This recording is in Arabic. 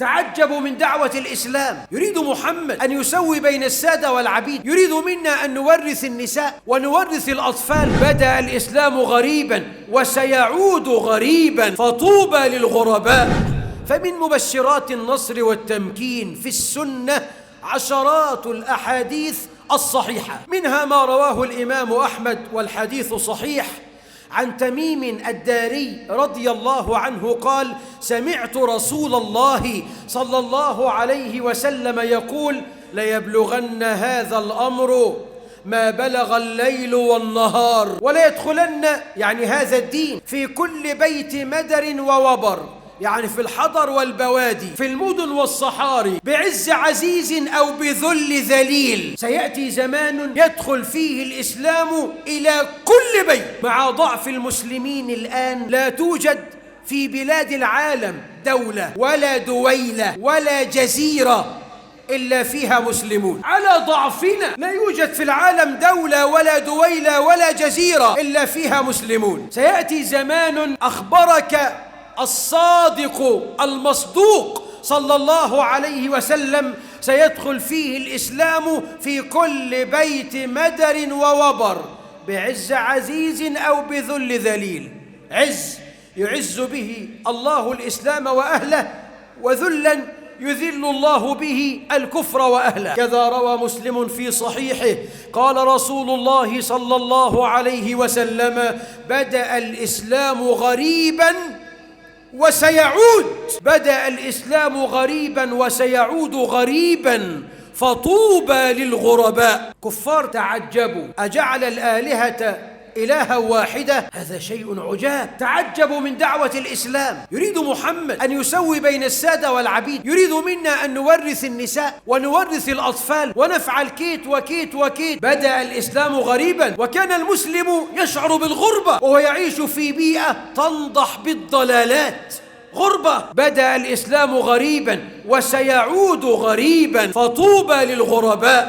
تعجبوا من دعوة الإسلام. يريد محمد أن يسوي بين السادة والعبيد، يريد منا أن نورث النساء ونورث الأطفال. بدأ الإسلام غريبا وسيعود غريبا، فطوبى للغرباء. فمن مبشرات النصر والتمكين في السنة عشرات الأحاديث الصحيحة، منها ما رواه الإمام أحمد والحديث صحيح عن تميم الداري رضي الله عنه قال: سمعت رسول الله صلى الله عليه وسلم يقول: ليبلغن هذا الأمر ما بلغ الليل والنهار، ولا يدخلن يعني هذا الدين في كل بيت مدر ووبر، يعني في الحضر والبوادي، في المدن والصحاري، بعز عزيز أو بذل ذليل. سيأتي زمان يدخل فيه الإسلام إلى كل بيت. مع ضعف المسلمين الآن لا توجد في بلاد العالم دولة ولا دويلة ولا جزيرة إلا فيها مسلمون. على ضعفنا لا يوجد في العالم دولة ولا دويلة ولا جزيرة إلا فيها مسلمون. سيأتي زمان أخبرك الصادق المصدوق صلى الله عليه وسلم سيدخل فيه الإسلام في كل بيت مدر ووبر، بعز عزيز أو بذل ذليل. عز يعز به الله الإسلام وأهله، وذلا يذل الله به الكفر وأهله. كذا روى مسلم في صحيحه قال رسول الله صلى الله عليه وسلم: بدأ الإسلام غريبا وسيعود. بدأ الإسلام غريبا وسيعود غريبا، فطوبى للغرباء. كفار تعجبوا: أجعل الآلهة إلها واحدة؟ هذا شيء عجاب. تعجبوا من دعوة الإسلام. يريد محمد أن يسوي بين السادة والعبيد، يريد منا أن نورث النساء ونورث الأطفال ونفعل كيت وكيت وكيت. بدأ الإسلام غريبا، وكان المسلم يشعر بالغربة وهو يعيش في بيئة تنضح بالضلالات. غربة. بدأ الإسلام غريبا وسيعود غريبا، فطوبى للغرباء.